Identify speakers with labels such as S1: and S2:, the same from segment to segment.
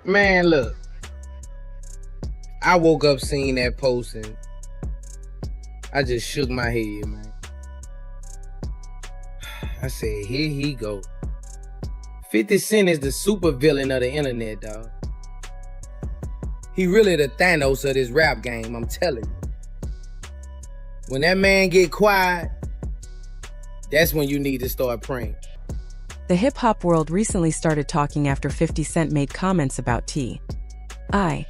S1: Man, look, I woke up seeing that post and I just shook my head, man. I said, here he go. 50 Cent is the super villain of the internet, dog. He really the Thanos of this rap game, I'm telling you. When that man get quiet, that's when you need to start praying.
S2: The hip-hop world recently started talking after 50 Cent made comments about T.I.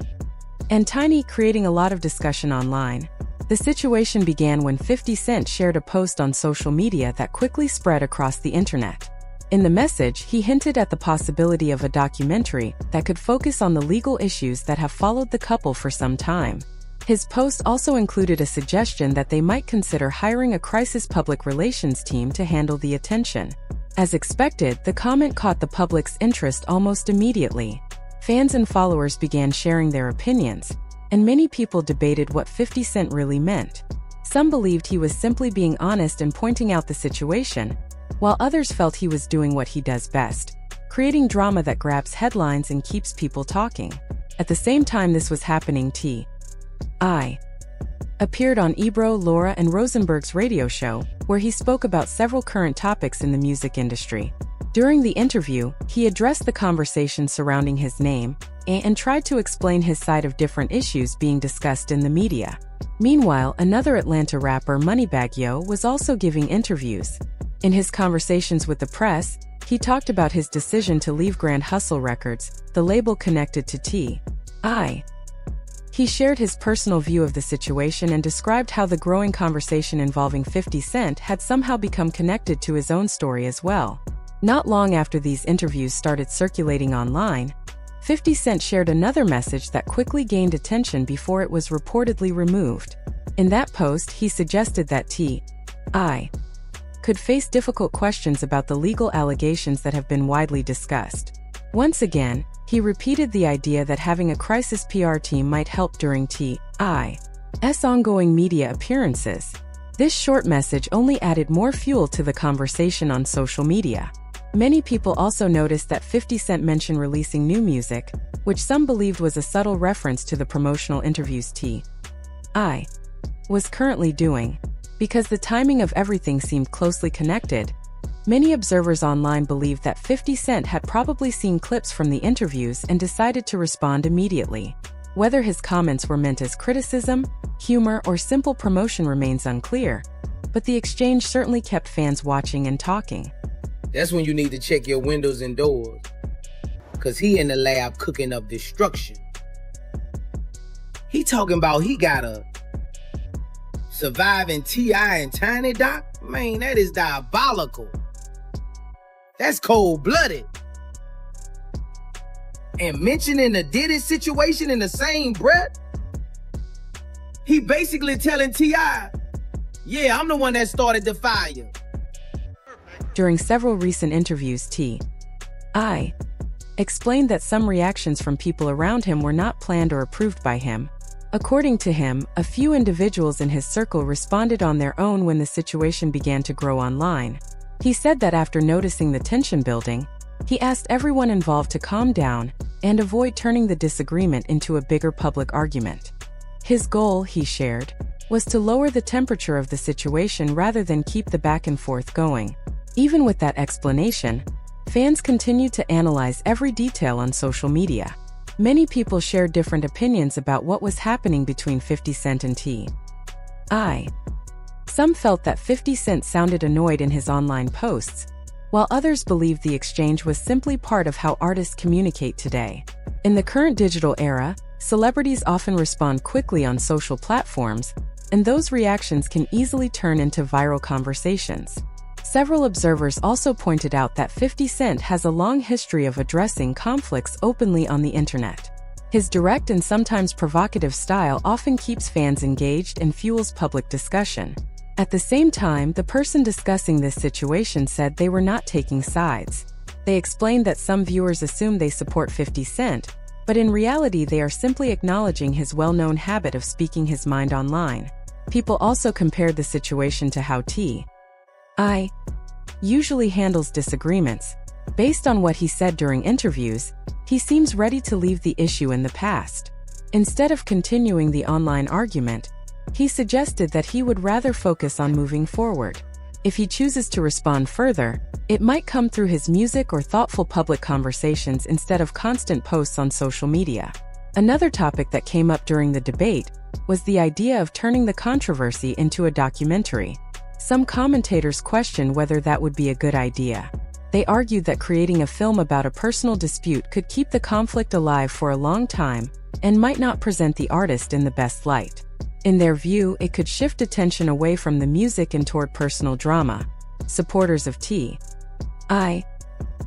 S2: and Tiny, creating a lot of discussion online. The situation began when 50 Cent shared a post on social media that quickly spread across the internet. In the message, he hinted at the possibility of a documentary that could focus on the legal issues that have followed the couple for some time. His post also included a suggestion that they might consider hiring a crisis public relations team to handle the attention. As expected, the comment caught the public's interest almost immediately. Fans and followers began sharing their opinions, and many people debated what 50 Cent really meant. Some believed he was simply being honest and pointing out the situation, while others felt he was doing what he does best, creating drama that grabs headlines and keeps people talking. At the same time this was happening, T.I. appeared on Ebro, Laura, and Rosenberg's radio show, where he spoke about several current topics in the music industry. During the interview, he addressed the conversation surrounding his name and tried to explain his side of different issues being discussed in the media. Meanwhile, another Atlanta rapper, Moneybagg Yo, was also giving interviews. In his conversations with the press, he talked about his decision to leave Grand Hustle Records, the label connected to T.I. He shared his personal view of the situation and described how the growing conversation involving 50 Cent had somehow become connected to his own story as well. Not long after these interviews started circulating online, 50 Cent shared another message that quickly gained attention before it was reportedly removed. In that post, he suggested that T.I. could face difficult questions about the legal allegations that have been widely discussed. Once again, he repeated the idea that having a crisis PR team might help during T.I.'s ongoing media appearances. This short message only added more fuel to the conversation on social media. Many people also noticed that 50 Cent mentioned releasing new music, which some believed was a subtle reference to the promotional interviews T.I. was currently doing. Because the timing of everything seemed closely connected, many observers online believed that 50 Cent had probably seen clips from the interviews and decided to respond immediately. Whether his comments were meant as criticism, humor, or simple promotion remains unclear, but the exchange certainly kept fans watching and talking.
S1: That's when you need to check your windows and doors, cause he in the lab cooking up destruction. He talking about he got a surviving T.I. and Tiny, Doc? Man, that is diabolical. That's cold-blooded. And mentioning the Diddy situation in the same breath, he basically telling T.I., yeah, I'm the one that started the fire.
S2: During several recent interviews, T.I. explained that some reactions from people around him were not planned or approved by him. According to him, a few individuals in his circle responded on their own when the situation began to grow online. He said that after noticing the tension building, he asked everyone involved to calm down and avoid turning the disagreement into a bigger public argument. His goal, he shared, was to lower the temperature of the situation rather than keep the back and forth going. Even with that explanation, fans continued to analyze every detail on social media. Many people shared different opinions about what was happening between 50 Cent and T.I. Some felt that 50 Cent sounded annoyed in his online posts, while others believed the exchange was simply part of how artists communicate today. In the current digital era, celebrities often respond quickly on social platforms, and those reactions can easily turn into viral conversations. Several observers also pointed out that 50 Cent has a long history of addressing conflicts openly on the internet. His direct and sometimes provocative style often keeps fans engaged and fuels public discussion. At the same time, the person discussing this situation said they were not taking sides. They explained that some viewers assume they support 50 Cent, but in reality they are simply acknowledging his well-known habit of speaking his mind online. People also compared the situation to how T.I. usually handles disagreements. Based on what he said during interviews, he seems ready to leave the issue in the past. Instead of continuing the online argument, he suggested that he would rather focus on moving forward. If he chooses to respond further, it might come through his music or thoughtful public conversations instead of constant posts on social media. Another topic that came up during the debate was the idea of turning the controversy into a documentary. Some commentators questioned whether that would be a good idea. They argued that creating a film about a personal dispute could keep the conflict alive for a long time and might not present the artist in the best light. In their view, it could shift attention away from the music and toward personal drama. Supporters of T.I.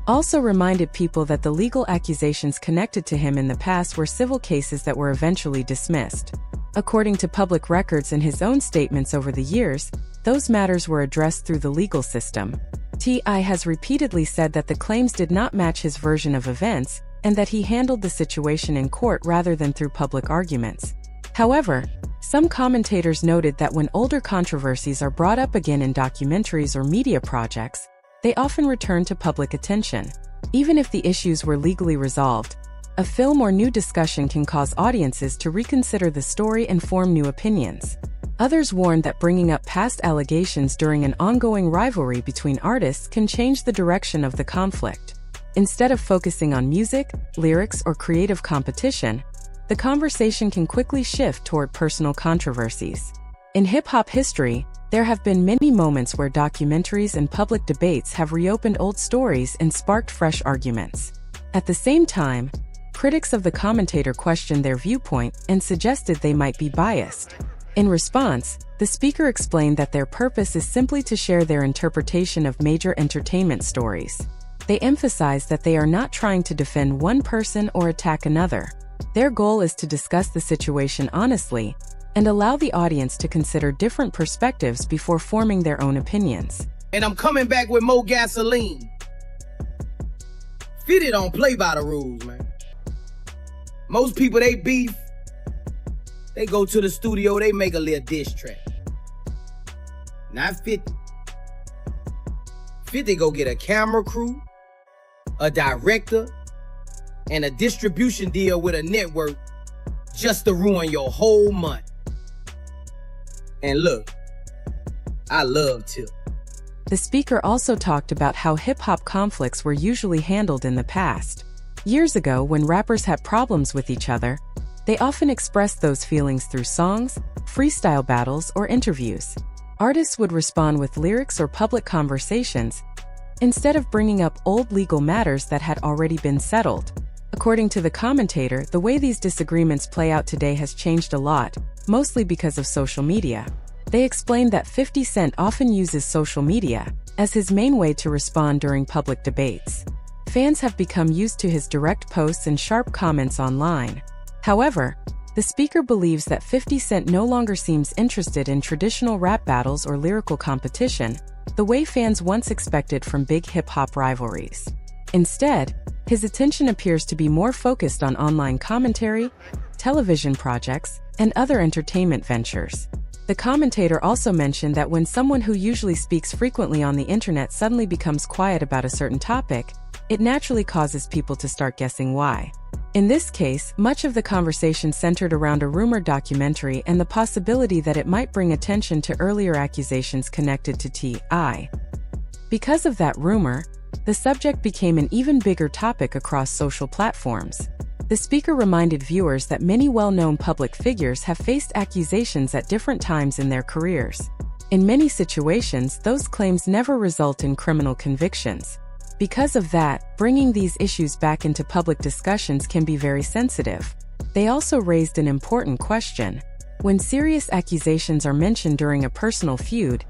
S2: also reminded people that the legal accusations connected to him in the past were civil cases that were eventually dismissed. According to public records and his own statements over the years, those matters were addressed through the legal system. T.I. has repeatedly said that the claims did not match his version of events and that he handled the situation in court rather than through public arguments. However, some commentators noted that when older controversies are brought up again in documentaries or media projects, they often return to public attention. Even if the issues were legally resolved, a film or new discussion can cause audiences to reconsider the story and form new opinions. Others warned that bringing up past allegations during an ongoing rivalry between artists can change the direction of the conflict. Instead of focusing on music, lyrics, or creative competition, the conversation can quickly shift toward personal controversies. In hip-hop history, there have been many moments where documentaries and public debates have reopened old stories and sparked fresh arguments. At the same time, critics of the commentator questioned their viewpoint and suggested they might be biased. In response, the speaker explained that their purpose is simply to share their interpretation of major entertainment stories. They emphasized that they are not trying to defend one person or attack another. Their goal is to discuss the situation honestly and allow the audience to consider different perspectives before forming their own opinions.
S1: And I'm coming back with more gasoline. 50 don't play by the rules, man. Most people, they beef. They go to the studio, they make a little diss track. Not 50. 50 go get a camera crew, a director, and a distribution deal with a network just to ruin your whole month. And look, I love Tip.
S2: The speaker also talked about how hip-hop conflicts were usually handled in the past. Years ago, when rappers had problems with each other, they often expressed those feelings through songs, freestyle battles, or interviews. Artists would respond with lyrics or public conversations, instead of bringing up old legal matters that had already been settled. According to the commentator, the way these disagreements play out today has changed a lot, mostly because of social media. They explained that 50 Cent often uses social media as his main way to respond during public debates. Fans have become used to his direct posts and sharp comments online. However, the speaker believes that 50 Cent no longer seems interested in traditional rap battles or lyrical competition, the way fans once expected from big hip-hop rivalries. Instead, his attention appears to be more focused on online commentary, television projects, and other entertainment ventures. The commentator also mentioned that when someone who usually speaks frequently on the internet suddenly becomes quiet about a certain topic, it naturally causes people to start guessing why. In this case, much of the conversation centered around a rumored documentary and the possibility that it might bring attention to earlier accusations connected to T.I. Because of that rumor, the subject became an even bigger topic across social platforms. The speaker reminded viewers that many well-known public figures have faced accusations at different times in their careers. In many situations, those claims never result in criminal convictions. Because of that, bringing these issues back into public discussions can be very sensitive. They also raised an important question. When serious accusations are mentioned during a personal feud,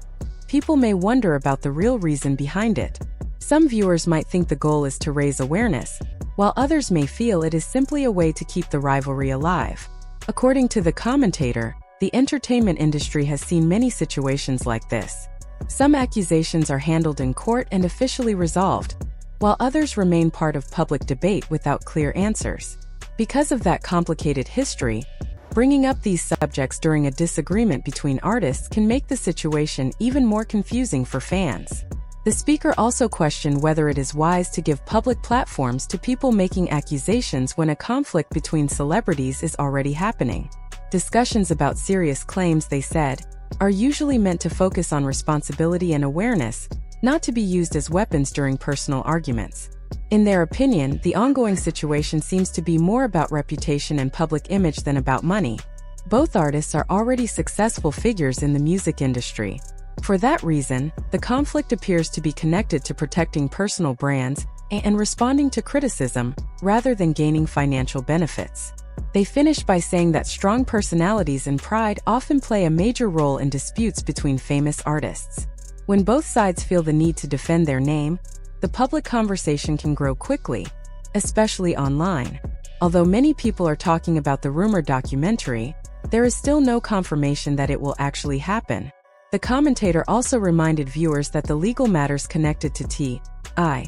S2: people may wonder about the real reason behind it. Some viewers might think the goal is to raise awareness, while others may feel it is simply a way to keep the rivalry alive. According to the commentator, the entertainment industry has seen many situations like this. Some accusations are handled in court and officially resolved, while others remain part of public debate without clear answers. Because of that complicated history, bringing up these subjects during a disagreement between artists can make the situation even more confusing for fans. The speaker also questioned whether it is wise to give public platforms to people making accusations when a conflict between celebrities is already happening. Discussions about serious claims, they said, are usually meant to focus on responsibility and awareness, not to be used as weapons during personal arguments. In their opinion, the ongoing situation seems to be more about reputation and public image than about money. Both artists are already successful figures in the music industry. For that reason, the conflict appears to be connected to protecting personal brands and responding to criticism, rather than gaining financial benefits. They finished by saying that strong personalities and pride often play a major role in disputes between famous artists. When both sides feel the need to defend their name, the public conversation can grow quickly, especially online. Although many people are talking about the rumored documentary, there is still no confirmation that it will actually happen. The commentator also reminded viewers that the legal matters connected to T.I.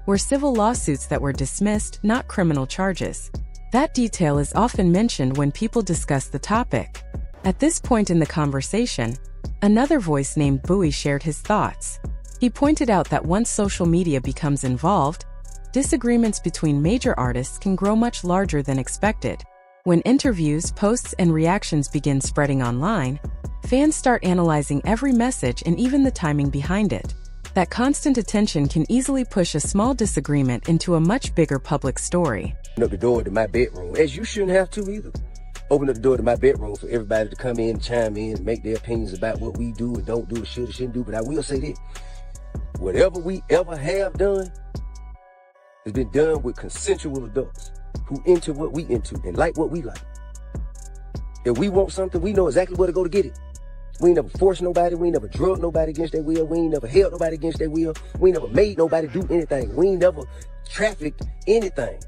S2: were civil lawsuits that were dismissed, not criminal charges. That detail is often mentioned when people discuss the topic. At this point in the conversation, another voice named Boosie shared his thoughts. He pointed out that once social media becomes involved, disagreements between major artists can grow much larger than expected. When interviews, posts, and reactions begin spreading online, fans start analyzing every message and even the timing behind it. That constant attention can easily push a small disagreement into a much bigger public story.
S3: Open up the door to my bedroom, as you shouldn't have to either. Open up the door to my bedroom for everybody to come in, chime in, and make their opinions about what we do and don't do, or should or shouldn't do. But I will say this, whatever we ever have done has been done with consensual adults who into what we into and like what we like. If we want something, we know exactly where to go to get it. We ain't never forced nobody. We ain't never drugged nobody against their will. We ain't never held nobody against their will. We ain't never made nobody do anything. We ain't never trafficked anything.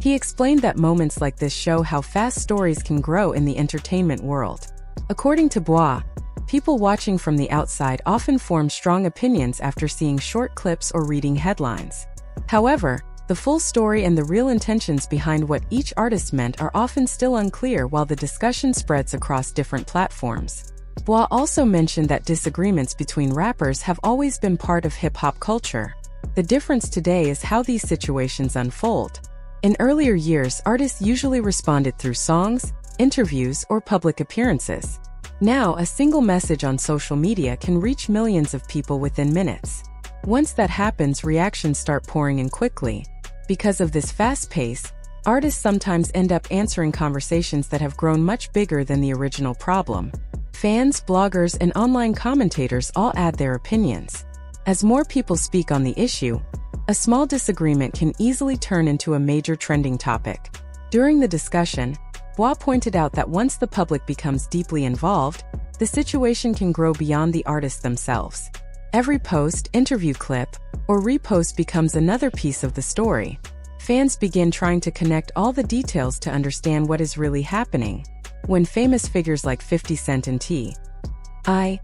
S2: He explained that moments like this show how fast stories can grow in the entertainment world. According to Bois, people watching from the outside often form strong opinions after seeing short clips or reading headlines. However, the full story and the real intentions behind what each artist meant are often still unclear while the discussion spreads across different platforms. Bois also mentioned that disagreements between rappers have always been part of hip-hop culture. The difference today is how these situations unfold. In earlier years, artists usually responded through songs, interviews, or public appearances. Now, a single message on social media can reach millions of people within minutes. Once that happens, reactions start pouring in quickly. Because of this fast pace, artists sometimes end up answering conversations that have grown much bigger than the original problem. Fans, bloggers, and online commentators all add their opinions. As more people speak on the issue, a small disagreement can easily turn into a major trending topic. During the discussion, Bois pointed out that once the public becomes deeply involved, the situation can grow beyond the artists themselves. Every post, interview clip, or repost becomes another piece of the story. Fans begin trying to connect all the details to understand what is really happening. When famous figures like 50 Cent and T.I.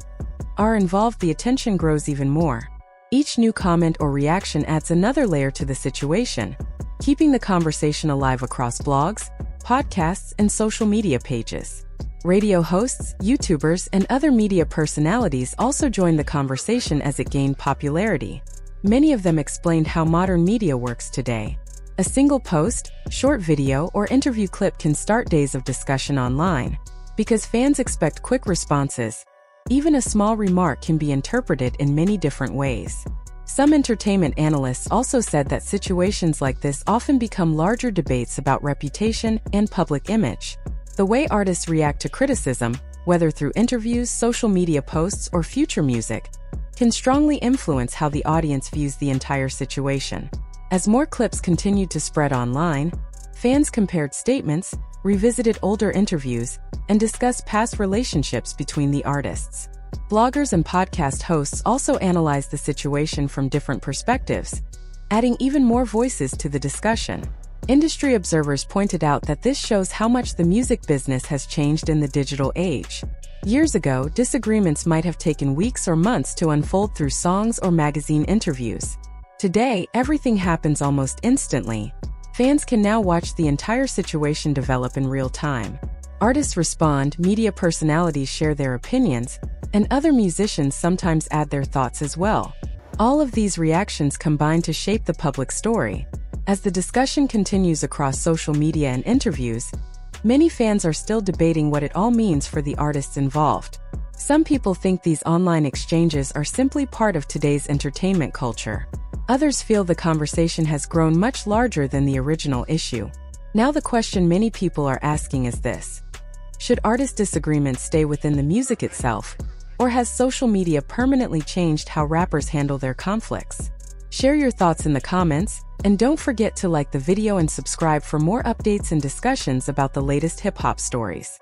S2: are involved, the attention grows even more. Each new comment or reaction adds another layer to the situation, keeping the conversation alive across blogs, podcasts, and social media pages. Radio hosts, YouTubers, and other media personalities also joined the conversation as it gained popularity. Many of them explained how modern media works today. A single post, short video, or interview clip can start days of discussion online. Because fans expect quick responses, even a small remark can be interpreted in many different ways. Some entertainment analysts also said that situations like this often become larger debates about reputation and public image. The way artists react to criticism, whether through interviews, social media posts, or future music, can strongly influence how the audience views the entire situation. As more clips continued to spread online, fans compared statements, revisited older interviews, and discussed past relationships between the artists. Bloggers and podcast hosts also analyzed the situation from different perspectives, adding even more voices to the discussion. Industry observers pointed out that this shows how much the music business has changed in the digital age. Years ago, disagreements might have taken weeks or months to unfold through songs or magazine interviews. Today, everything happens almost instantly. Fans can now watch the entire situation develop in real time. Artists respond, media personalities share their opinions, and other musicians sometimes add their thoughts as well. All of these reactions combine to shape the public story. As the discussion continues across social media and interviews, many fans are still debating what it all means for the artists involved. Some people think these online exchanges are simply part of today's entertainment culture. Others feel the conversation has grown much larger than the original issue. Now the question many people are asking is this: should artist disagreements stay within the music itself, or has social media permanently changed how rappers handle their conflicts? Share your thoughts in the comments, and don't forget to like the video and subscribe for more updates and discussions about the latest hip-hop stories.